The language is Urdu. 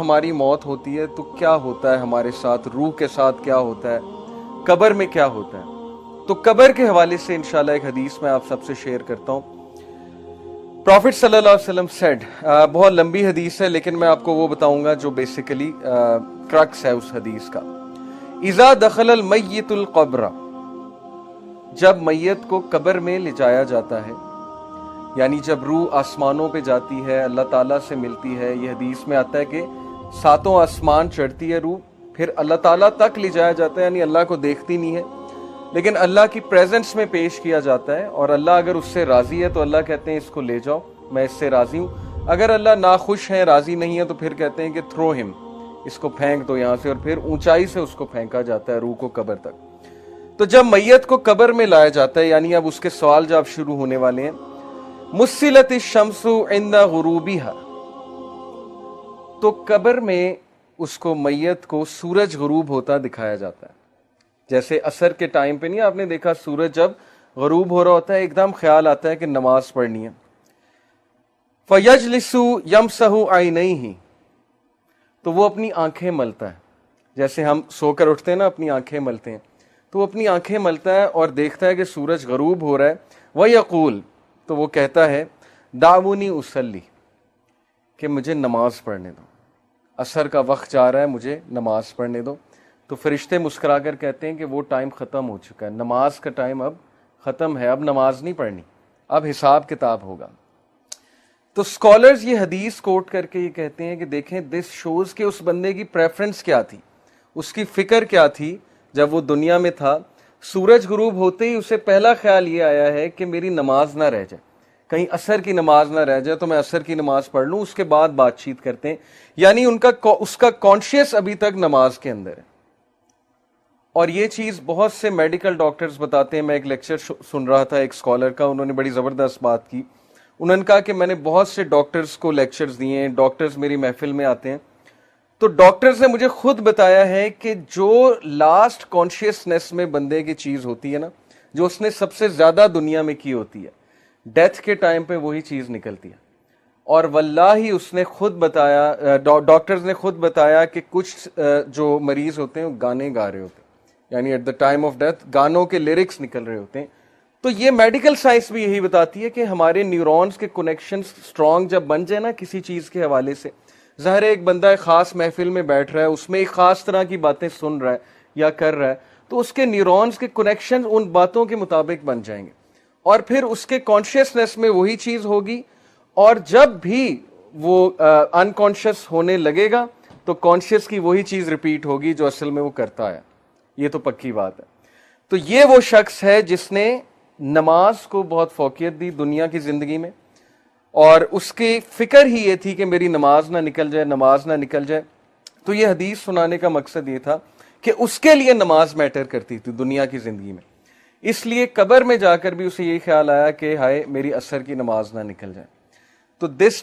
ہماری موت ہوتی ہے تو کیا ہوتا ہے ہمارے ساتھ، روح کے ساتھ کیا ہوتا ہے، قبر میں کیا ہوتا ہے؟ تو قبر کے حوالے سے انشاءاللہ ایک حدیث میں آپ سب سے شیئر کرتا ہوں. پروفٹ صلی اللہ علیہ وسلم سیڈ، بہت لمبی حدیث ہے لیکن میں آپ کو وہ بتاؤں گا جو بیسیکلی کرکس ہے اس حدیث کا. اذا دخل المیت القبر، جب میت کو قبر میں لے جایا جاتا ہے، یعنی جب روح آسمانوں پہ جاتی ہے، اللہ تعالیٰ سے ملتی ہے. یہ حدیث میں آتا ہے کہ 7 آسمان چڑھتی ہے روح، پھر اللہ تعالیٰ تک لے جایا جاتا ہے، یعنی اللہ کو دیکھتی نہیں ہے لیکن اللہ کی پریزنس میں پیش کیا جاتا ہے. اور اللہ اگر اس سے راضی ہے تو اللہ کہتے ہیں اس کو لے جاؤ، میں اس سے راضی ہوں. اگر اللہ ناخوش ہے، راضی نہیں ہے، تو پھر کہتے ہیں کہ تھرو ہم، اس کو پھینک دو یہاں سے، اور پھر اونچائی سے اس کو پھینکا جاتا ہے روح کو قبر تک. تو جب میت کو قبر میں لایا جاتا ہے، یعنی اب اس کے سوال جواب شروع ہونے والے ہیں. مسلت الشمس عند غروبها، تو قبر میں اس کو میت کو سورج غروب ہوتا دکھایا جاتا ہے. جیسے عصر کے ٹائم پہ نہیں آپ نے دیکھا سورج جب غروب ہو رہا ہوتا ہے ایک دم خیال آتا ہے کہ نماز پڑھنی ہے. فَيَجْلِسُ يَمْسَحُ عَيْنَيْهِ، تو وہ اپنی آنکھیں ملتا ہے. جیسے ہم سو کر اٹھتے ہیں نا اپنی آنکھیں ملتے ہیں، تو وہ اپنی آنکھیں ملتا ہے اور دیکھتا ہے کہ سورج غروب ہو رہا ہے. وَيَقُولُ، تو وہ کہتا ہے دعونی اصلی، کہ مجھے نماز پڑھنے دو، عصر کا وقت جا رہا ہے، مجھے نماز پڑھنے دو. تو فرشتے مسکرا کر کہتے ہیں کہ وہ ٹائم ختم ہو چکا ہے، نماز کا ٹائم اب ختم ہے، اب نماز نہیں پڑھنی، اب حساب کتاب ہوگا. تو اسکالرز یہ حدیث کوٹ کر کے یہ کہتے ہیں کہ دیکھیں دس شوز کہ اس بندے کی پریفرنس کیا تھی، اس کی فکر کیا تھی. جب وہ دنیا میں تھا، سورج غروب ہوتے ہی اسے پہلا خیال یہ آیا ہے کہ میری نماز نہ رہ جائے، کہیں عصر کی نماز نہ رہ جائے تو میں عصر کی نماز پڑھ لوں، اس کے بعد بات چیت کرتے ہیں. یعنی اس کا کانشیس ابھی تک نماز کے اندر ہے. اور یہ چیز بہت سے میڈیکل ڈاکٹرز بتاتے ہیں. میں ایک لیکچر سن رہا تھا ایک اسکالر کا، انہوں نے بڑی زبردست بات کی. انہوں نے کہا کہ میں نے بہت سے ڈاکٹرز کو لیکچرز دیے ہیں، ڈاکٹرز میری محفل میں آتے ہیں، تو ڈاکٹرز نے مجھے خود بتایا ہے کہ جو لاسٹ کانشیسنیس میں بندے کی چیز ہوتی ہے نا، جو اس نے سب سے زیادہ دنیا میں کی ہوتی ہے، ڈیتھ کے ٹائم پہ وہی چیز نکلتی ہے. اور واللہ اس نے خود بتایا، ڈاکٹرز نے خود بتایا کہ کچھ جو مریض ہوتے ہیں وہ گانے گا رہے ہوتے ہیں، یعنی at the time of death گانوں کے لیرکس نکل رہے ہوتے ہیں. تو یہ میڈیکل سائنس بھی یہی بتاتی ہے کہ ہمارے نیورونز کے کنیکشنز سٹرونگ جب بن جائے نا کسی چیز کے حوالے سے، ظاہر ایک بندہ ایک خاص محفل میں بیٹھ رہا ہے، اس میں ایک خاص طرح کی باتیں سن رہا ہے یا کر رہا ہے، تو اس کے نیورونز کے کنیکشن ان باتوں کے مطابق بن جائیں گے، اور پھر اس کے کانشیسنیس میں وہی چیز ہوگی. اور جب بھی وہ انکانشیس ہونے لگے گا تو کانشیس کی وہی چیز ریپیٹ ہوگی جو اصل میں وہ کرتا ہے. یہ تو پکی بات ہے. تو یہ وہ شخص ہے جس نے نماز کو بہت فوقیت دی دنیا کی زندگی میں، اور اس کی فکر ہی یہ تھی کہ میری نماز نہ نکل جائے، نماز نہ نکل جائے. تو یہ حدیث سنانے کا مقصد یہ تھا کہ اس کے لیے نماز میٹر کرتی تھی دنیا کی زندگی میں. اس لیے قبر میں جا کر بھی اسے یہی خیال آیا کہ ہائے میری عصر کی نماز نہ نکل جائے. تو دس